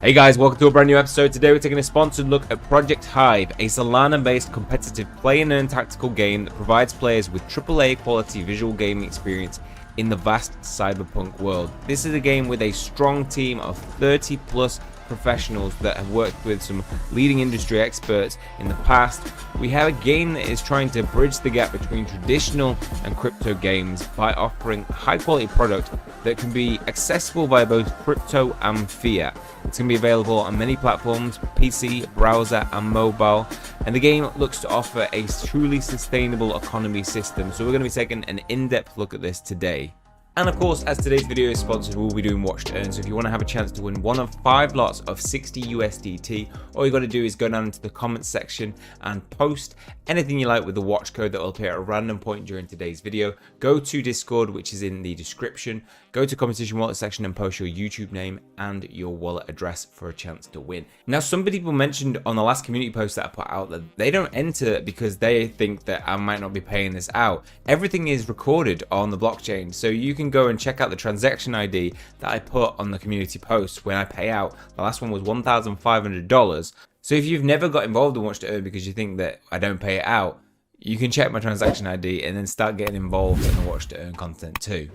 Hey guys, welcome to a brand new episode. Today we're taking a sponsored look at Project Hive, a Solana-based competitive play and earn tactical game that provides players with AAA quality visual gaming experience in the vast cyberpunk world. This is a game with a strong team of 30 plus professionals that have worked with some leading industry experts in the past. We have a game that is trying to bridge the gap between traditional and crypto games by offering a high quality product that can be accessible by both crypto and fiat. It's going to be available on many platforms, PC, browser and mobile, and the game looks to offer a truly sustainable economy system. So we're going to be taking an in-depth look at this today. And of course, as today's video is sponsored, we'll be doing watch to earn. So if you want to have a chance to win one of 5 lots of 60 USDT, all you got to do is go down into the comments section and post anything you like with the watch code that will appear at a random point during today's video. Go to Discord, which is in the description. Go to competition wallet section and post your YouTube name and your wallet address for a chance to win. Now, some people mentioned on the last community post that I put out that they don't enter because they think that I might not be paying this out. Everything is recorded on the blockchain, so you can go and check out the transaction ID that I put on the community post when I pay out. The last one was $1,500. So if you've never got involved in Watch to Earn because you think that I don't pay it out, you can check my transaction ID and then start getting involved in the Watch to Earn content too.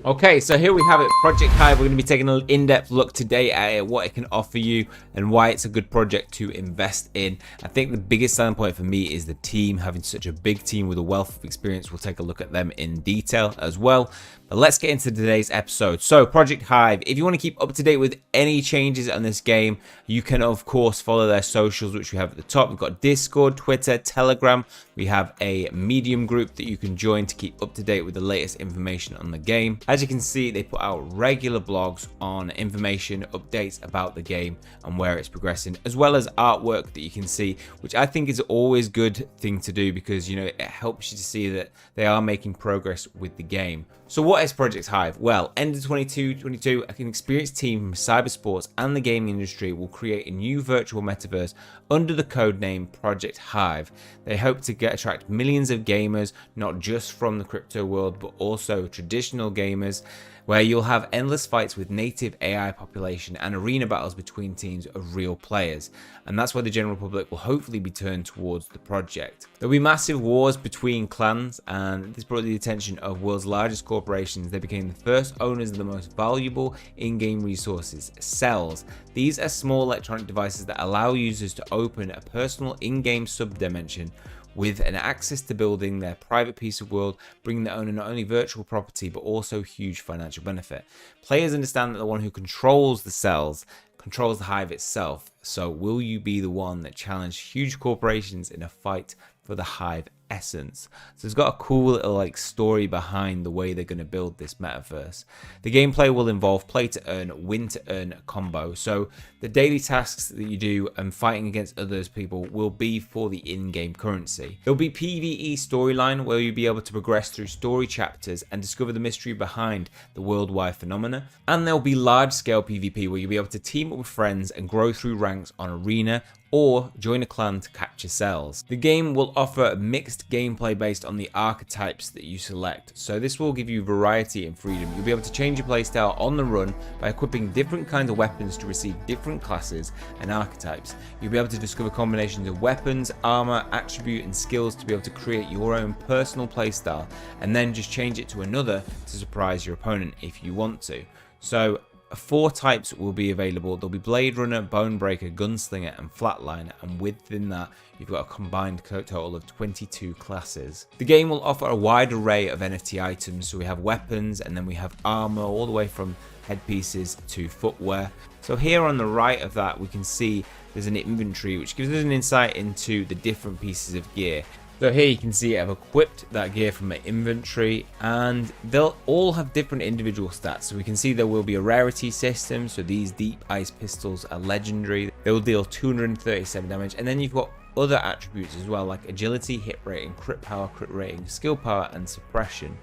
Okay, so here we have it, Project Hive. We're going to be taking an in-depth look today at it, what it can offer you and why it's a good project to invest in. I think the biggest selling point for me is the team, having such a big team with a wealth of experience. We'll take a look at them in detail as well. But let's get into today's episode. So Project Hive, if you want to keep up to date with any changes on this game, you can of course follow their socials, which we have at the top. We've got Discord, Twitter, Telegram. We have a Medium group that you can join to keep up to date with the latest information on the game. As you can see, they put out regular blogs on information, updates about the game and where it's progressing, as well as artwork that you can see, which I think is always a good thing to do because, you know, it helps you to see that they are making progress with the game. So what is Project Hive? Well, end of 2022, an experienced team from cybersports and the gaming industry will create a new virtual metaverse under the code name Project Hive. They hope to attract millions of gamers, not just from the crypto world, but also traditional gamers, where you'll have endless fights with native AI population and arena battles between teams of real players. And that's why the general public will hopefully be turned towards the project. There'll be massive wars between clans, and this brought the attention of world's largest corporations. They became the first owners of the most valuable in-game resources, cells. These are small electronic devices that allow users to open a personal in-game subdimension with an access to building their private piece of world, bringing the owner not only virtual property but also huge financial benefit. Players understand that the one who controls the cells controls the Hive itself. So will you be the one that challenged huge corporations in a fight for the Hive essence? So it's got a cool little story behind the way they're going to build this metaverse. The gameplay will involve play to earn, win to earn combo. So the daily tasks that you do and fighting against others people will be for the in-game currency. There'll be PvE storyline where you'll be able to progress through story chapters and discover the mystery behind the worldwide phenomena. And there'll be large scale PvP where you'll be able to team up with friends and grow through ranks on arena or join a clan to capture cells. The game will offer mixed gameplay based on the archetypes that you select. So this will give you variety and freedom. You'll be able to change your playstyle on the run by equipping different kinds of weapons to receive different classes and archetypes. You'll be able to discover combinations of weapons, armor, attribute and skills to be able to create your own personal playstyle and then just change it to another to surprise your opponent if you want to. So 4 types will be available. There'll be Blade Runner, Bonebreaker, Gunslinger and Flatliner, and within that you've got a combined total of 22 classes. The game will offer a wide array of NFT items, so we have weapons and then we have armor all the way from headpieces to footwear. So here on the right of that we can see there's an inventory which gives us an insight into the different pieces of gear. So here you can see I've equipped that gear from my inventory and they'll all have different individual stats. So we can see there will be a rarity system. So these deep ice pistols are legendary. They will deal 237 damage. And then you've got other attributes as well, like agility, hit rating, crit power, crit rating, skill power and suppression.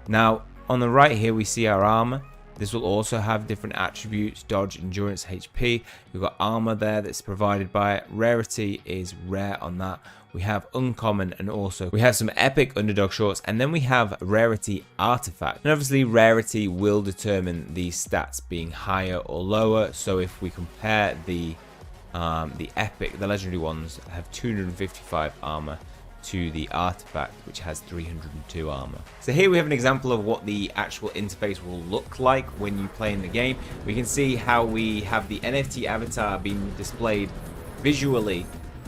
Now on the right here we see our armor. This will also have different attributes: dodge, endurance, HP. We've got armor there that's provided by it. Rarity is rare on that. We have uncommon, and also we have some epic underdog shorts, and then we have rarity artifact. And obviously rarity will determine the stats being higher or lower. So if we compare the epic, the legendary ones have 255 armor to the artifact, which has 302 armor. So here we have an example of what the actual interface will look like when you play in the game. We can see how we have the NFT avatar being displayed visually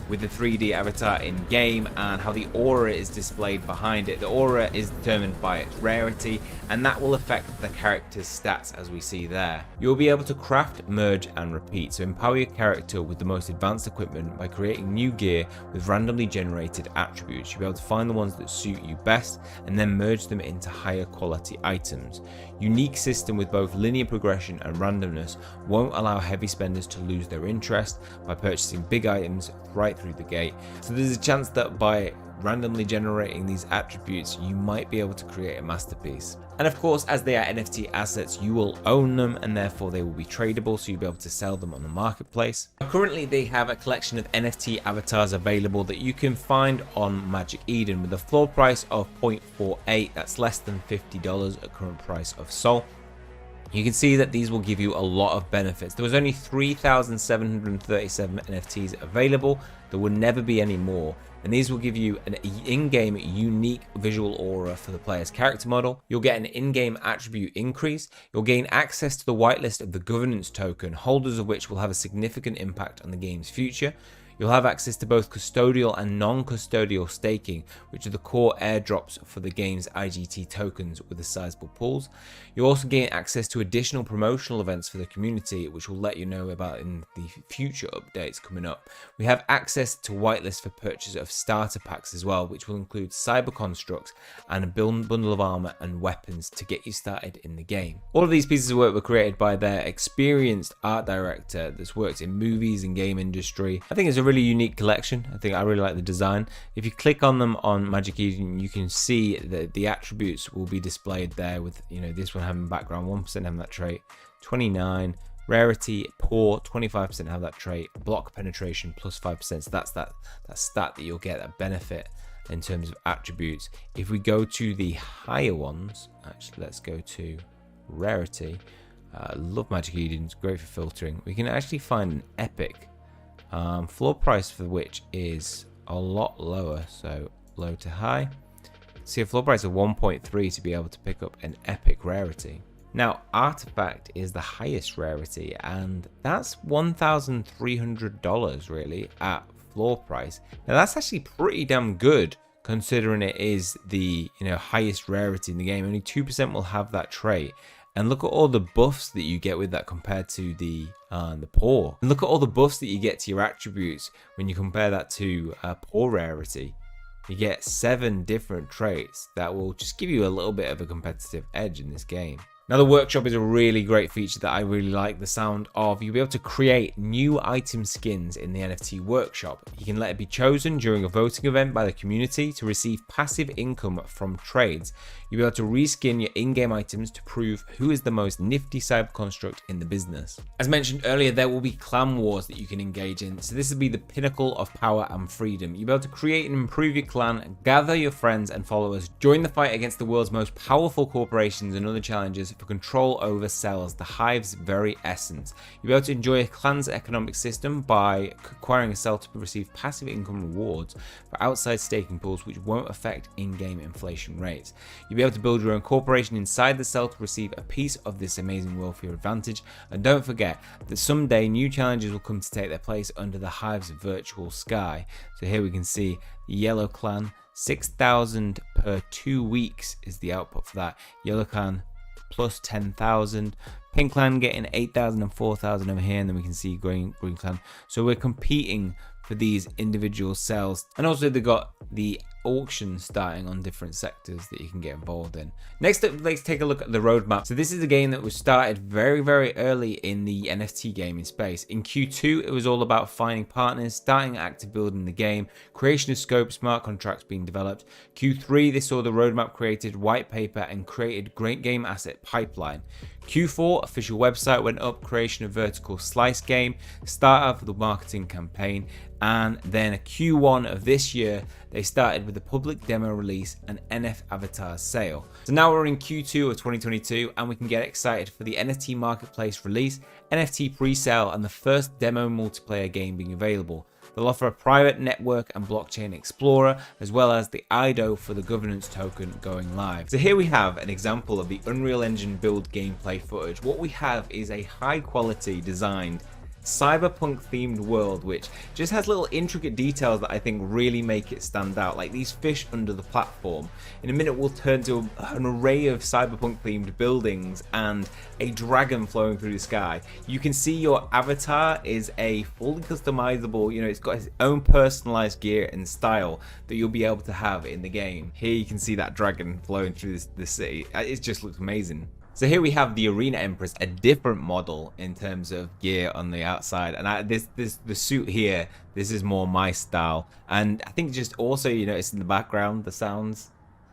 with the 3D avatar in game, and how the aura is displayed behind it. The aura is determined by its rarity, and that will affect the character's stats as we see there. You'll be able to craft, merge, and repeat. So empower your character with the most advanced equipment by creating new gear with randomly generated attributes. You'll be able to find the ones that suit you best and then merge them into higher quality items. Unique system with both linear progression and randomness won't allow heavy spenders to lose their interest by purchasing big items right through the gate. So there's a chance that by randomly generating these attributes, you might be able to create a masterpiece. And of course, as they are NFT assets, you will own them, and therefore they will be tradable, so you'll be able to sell them on the marketplace. Currently, they have a collection of NFT avatars available that you can find on Magic Eden with a floor price of 0.48. That's less than $50 at current price of Sol. You can see that these will give you a lot of benefits. There was only 3,737 NFTs available. There will never be any more. And these will give you an in-game unique visual aura for the player's character model. You'll get an in-game attribute increase. You'll gain access to the whitelist of the governance token, holders of which will have a significant impact on the game's future. You'll have access to both custodial and non-custodial staking, which are the core airdrops for the game's IGT tokens with the sizable pools. You'll also gain access to additional promotional events for the community, which we'll let you know about in the future updates coming up. We have access to whitelist for purchase of starter packs as well, which will include cyber constructs and a bundle of armor and weapons to get you started in the game. All of these pieces of work were created by their experienced art director that's worked in movies and game industry. I think it's a really unique collection. I really like the design. If you click on them on Magic Eden, you can see that the attributes will be displayed there with, this one having background, 1% having that trait, 29, rarity, poor, 25% have that trait, block penetration plus 5%. So that's that stat that you'll get, that benefit in terms of attributes. If we go to the higher ones, actually let's go to rarity. Love Magic Eden, it's great for filtering. We can actually find an epic floor price for which is a lot lower, so low to high. See a floor price of 1.3 to be able to pick up an epic rarity. Now artifact is the highest rarity, and that's $1,300 really at floor price. Now that's actually pretty damn good considering it is the highest rarity in the game. Only 2% will have that trait. And look at all the buffs that you get with that compared to the poor. And look at all the buffs that you get to your attributes when you compare that to poor rarity. You get 7 different traits that will just give you a little bit of a competitive edge in this game. Now the workshop is a really great feature that I really like the sound of. You'll be able to create new item skins in the NFT workshop. You can let it be chosen during a voting event by the community to receive passive income from trades. You'll be able to reskin your in-game items to prove who is the most nifty cyber construct in the business. As mentioned earlier, there will be clan wars that you can engage in. So this will be the pinnacle of power and freedom. You'll be able to create and improve your clan, gather your friends and followers, join the fight against the world's most powerful corporations and other challenges for control over cells, the Hive's very essence. You'll be able to enjoy a clan's economic system by acquiring a cell to receive passive income rewards for outside staking pools, which won't affect in-game inflation rates. You'll be able to build your own corporation inside the cell to receive a piece of this amazing world for your advantage. And don't forget that someday new challenges will come to take their place under the Hive's virtual sky. So here we can see the Yellow Clan, 6,000 per 2 weeks is the output for that. Yellow Clan plus 10,000. Pink Clan getting 8,000 and 4,000 over here, and then we can see Green Clan. So we're competing for these individual sales. And also they got the auction starting on different sectors that you can get involved in. Next up, let's take a look at the roadmap. So this is a game that was started very early in the NFT gaming space. In Q2, it was all about finding partners, starting active building the game, creation of scope, smart contracts being developed. Q3, they saw the roadmap created, white paper, and created great game asset pipeline. Q4, official website went up, creation of vertical slice game, start of the marketing campaign, and then Q1 of this year, they started with the public demo release and NF avatar sale. So now we're in Q2 of 2022 and we can get excited for the NFT marketplace release, NFT pre-sale, and the first demo multiplayer game being available. They'll offer a private network and blockchain explorer, as well as the IDO for the governance token going live. So here we have an example of the Unreal Engine build gameplay footage. What we have is a high quality designed cyberpunk themed world, which just has little intricate details that I think really make it stand out, like these fish under the platform. In a minute we'll turn to an array of cyberpunk themed buildings and a dragon flowing through the sky. You can see your avatar is a fully customizable, it's got its own personalized gear and style that you'll be able to have in the game. Here you can see that dragon flowing through the city. It just looks amazing. So here we have the Arena Empress, a different model in terms of gear on the outside, and the suit here, this is more my style. And I think just also you notice in the background the sounds,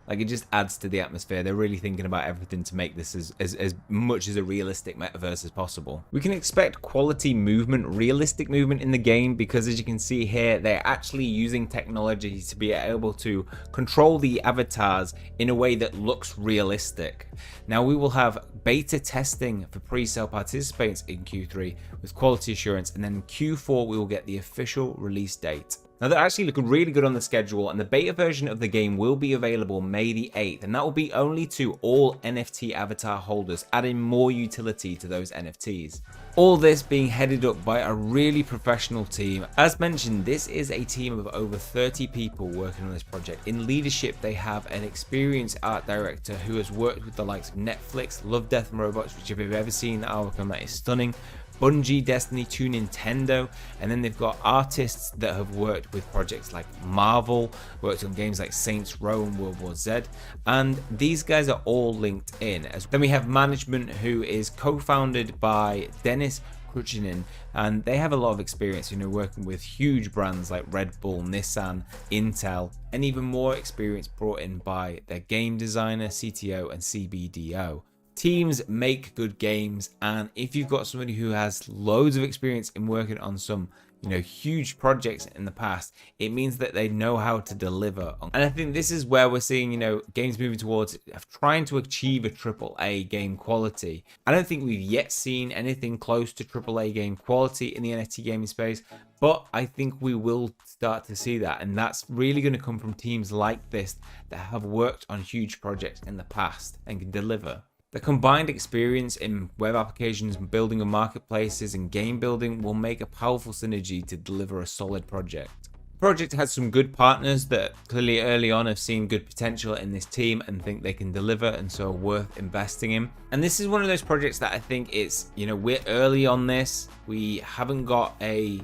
like it just adds to the atmosphere. They're really thinking about everything to make this as much as a realistic metaverse as possible. We can expect quality movement, realistic movement in the game, because as you can see here, they're actually using technology to be able to control the avatars in a way that looks realistic. Now we will have beta testing for pre-sale participants in Q3 with quality assurance, and then in Q4 we will get the official release date. Now they're actually looking really good on the schedule, and the beta version of the game will be available May the 8th, and that will be only to all NFT avatar holders, adding more utility to those NFTs. All this being headed up by a really professional team. As mentioned, this is a team of over 30 people working on this project. In leadership, they have an experienced art director who has worked with the likes of Netflix, Love, Death and Robots, which if you've ever seen the album, that is stunning, Bungie, Destiny 2, Nintendo, and then they've got artists that have worked with projects like Marvel, worked on games like Saints Row and World War Z, and these guys are all linked in. Then we have management, who is co-founded by Dennis Goshinyhunting, and they have a lot of experience, working with huge brands like Red Bull, Nissan, Intel, and even more experience brought in by their game designer, CTO, and CBDO. Teams make good games, and if you've got somebody who has loads of experience in working on some huge projects in the past, it means that they know how to deliver. And I think this is where we're seeing games moving towards trying to achieve a AAA game quality. I don't think we've yet seen anything close to AAA game quality in the NFT gaming space, but I think we will start to see that, and that's really going to come from teams like this that have worked on huge projects in the past and can deliver. The combined experience in web applications, building of marketplaces, and game building will make a powerful synergy to deliver a solid project. The project has some good partners that clearly early on have seen good potential in this team and think they can deliver, and so are worth investing in. And this is one of those projects that I think it's, we're early on this. We haven't got a,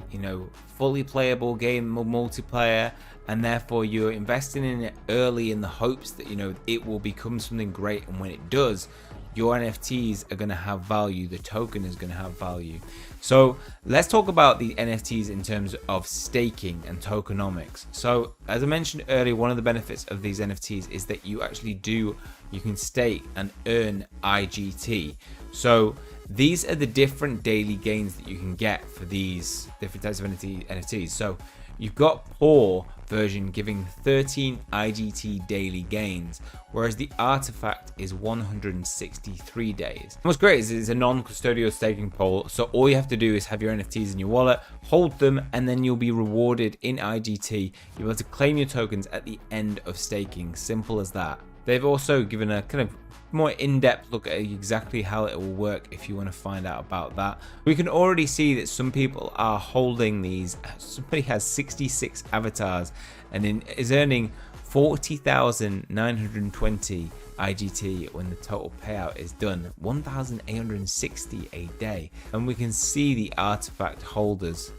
fully playable game or multiplayer, and therefore you're investing in it early in the hopes that, it will become something great. And when it does, your NFTs are going to have value, the token is going to have value. So let's talk about the NFTs in terms of staking and tokenomics. So as I mentioned earlier, one of the benefits of these NFTs is that you can stake and earn IGT. So these are the different daily gains that you can get for these different types of NFTs. So you've got Poor version giving 13 IGT daily gains, whereas the artifact is 163 days. What's great is it's a non-custodial staking pool, so all you have to do is have your NFTs in your wallet, hold them, and then you'll be rewarded in IGT. You'll be able to claim your tokens at the end of staking. Simple as that. They've also given a kind of more in-depth look at exactly how it will work if you want to find out about that. We can already see that some people are holding these. Somebody has 66 avatars and is earning 40,920 IGT when the total payout is done, 1,860 a day. And we can see the artifact holders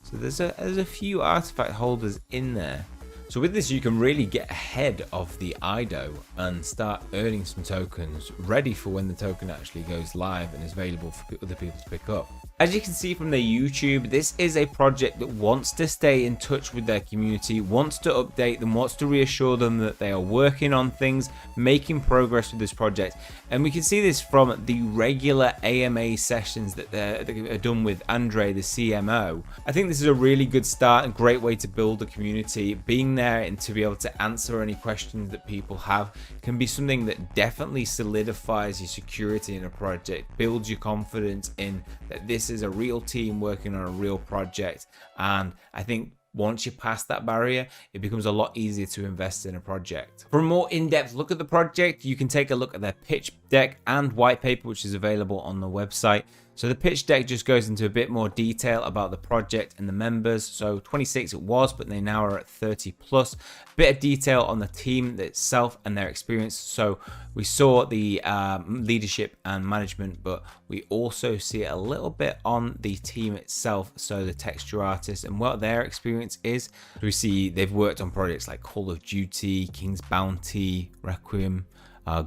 So there's a few artifact holders in there. So with this, you can really get ahead of the IDO and start earning some tokens ready for when the token actually goes live and is available for other people to pick up. As you can see from their YouTube, this is a project that wants to stay in touch with their community, wants to update them, wants to reassure them that they are working on things, making progress with this project. And we can see this from the regular AMA sessions that are done with Andre, the CMO. I think this is a really good start, a great way to build a community. Being there and to be able to answer any questions that people have can be something that definitely solidifies your security in a project, builds your confidence in that this is a real team working on a real project. And I think once you pass that barrier, it becomes a lot easier to invest in a project. For a more in-depth look at the project, you can take a look at their pitch deck and white paper, which is available on the website. So the pitch deck just goes into a bit more detail about the project and the members. So 26 it was, but they now are at 30 plus. Bit of detail on the team itself and their experience. So we saw the leadership and management, but we also see a little bit on the team itself. So the texture artists and what their experience is. We see they've worked on projects like Call of Duty, King's Bounty, Requiem,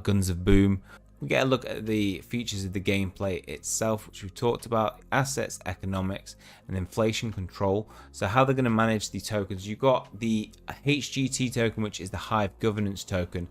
Guns of Boom. We get a look at the features of the gameplay itself, which we've talked about: assets, economics, and inflation control. So how they're going to manage the tokens. You've got the HGT token, which is the Hive governance token.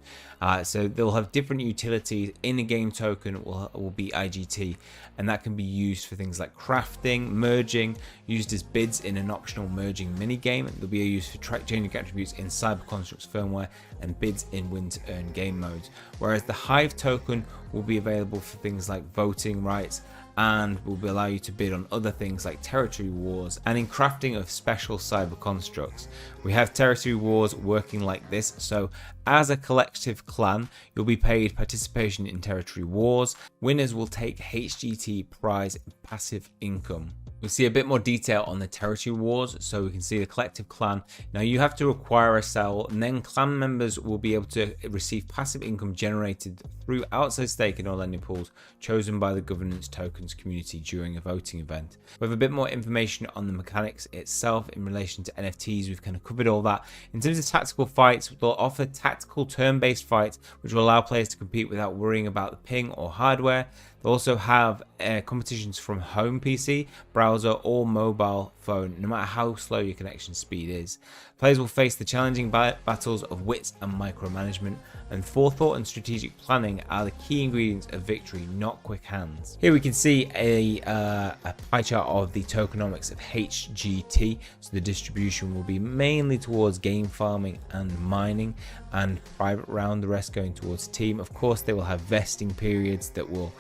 So they'll have different utilities. In a game token will be IGT, and that can be used for things like crafting, merging, used as bids in an optional merging mini game. They'll be used for changing attributes in Cyber Constructs firmware and bids in win to earn game modes. Whereas the Hive token will be available for things like voting rights and will allow you to bid on other things like territory wars and in crafting of special cyber constructs. We have territory wars working like this. So as a collective clan, you'll be paid participation in territory wars. Winners will take HGT prize passive income. We see a bit more detail on the territory wars, so we can see the collective clan. Now you have to acquire a cell, and then clan members will be able to receive passive income generated through outside staking or lending pools chosen by the governance tokens community during a voting event. We have a bit more information on the mechanics itself in relation to NFTs. We've kind of covered all that. In terms of tactical fights, they'll offer tactical turn-based fights, which will allow players to compete without worrying about the ping or hardware. They'll also have competitions from home PC, browser, or mobile phone, no matter how slow your connection speed is. Players will face the challenging battles of wits and micromanagement, and forethought and strategic planning are the key ingredients of victory, not quick hands. Here we can see a pie chart of the tokenomics of HGT. So the distribution will be mainly towards game farming and mining, and private round, the rest going towards team. Of course, they will have vesting periods that will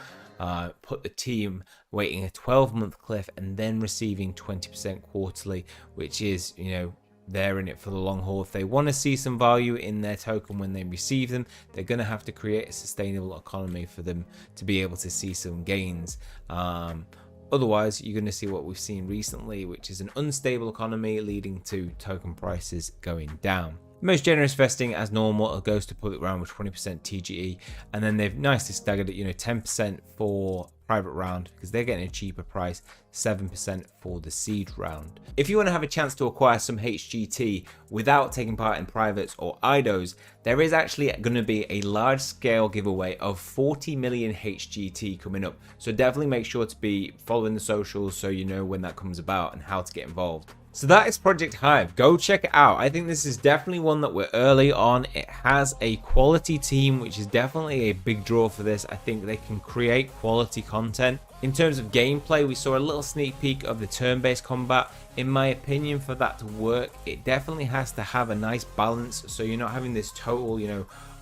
put the team waiting a 12-month cliff and then receiving 20% quarterly, which is, you know, they're in it for the long haul. If they want to see some value in their token when they receive them, they're going to have to create a sustainable economy for them to be able to see some gains. Otherwise, you're going to see what we've seen recently, which is an unstable economy leading to token prices going down. Most generous vesting, as normal, goes to public round with 20% TGE, and then they've nicely staggered it, 10% for private round because they're getting a cheaper price, 7% for the seed round. If you want to have a chance to acquire some HGT without taking part in privates or IDOs, there is actually going to be a large scale giveaway of 40 million HGT coming up. So definitely make sure to be following the socials so you know when that comes about and how to get involved. So that is Project Hive. Go check it out. I think this is definitely one that we're early on. It has a quality team, which is definitely a big draw for this. I think they can create quality content. In terms of gameplay, we saw a little sneak peek of the turn-based combat. In my opinion, for that to work, it definitely has to have a nice balance, so you're not having this total,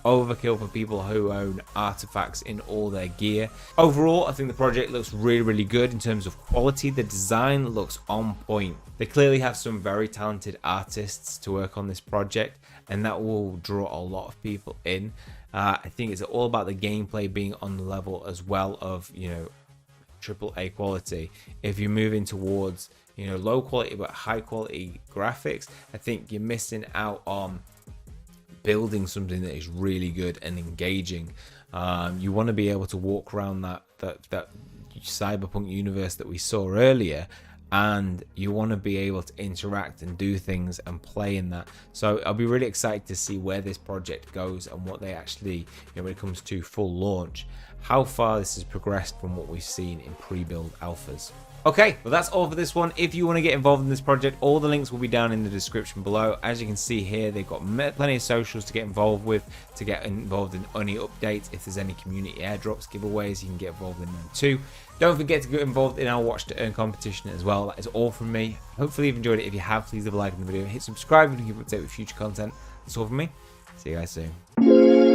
overkill for people who own artifacts in all their gear. Overall, I think the project looks really, really good in terms of quality. The design looks on point. They clearly have some very talented artists to work on this project, and that will draw a lot of people in. I think it's all about the gameplay being on the level as well of, AAA quality. If you're moving towards, low quality but high quality graphics, I think you're missing out on building something that is really good and engaging. You want to be able to walk around that cyberpunk universe that we saw earlier and you want to be able to interact and do things and play in that. So I'll be really excited to see where this project goes and what they actually, when it comes to full launch, how far this has progressed from what we've seen in pre-build alphas. Okay, well that's all for this one. If you want to get involved in this project, all the links will be down in the description below. As you can see here, they've got plenty of socials to get involved with, to get involved in any updates. If there's any community airdrops, giveaways, you can get involved in them too. Don't forget to get involved in our watch to earn competition as well. That is all from me. Hopefully you've enjoyed it. If you have, please leave a like on the video, hit subscribe and keep up to date with future content. That's all from me. See you guys soon.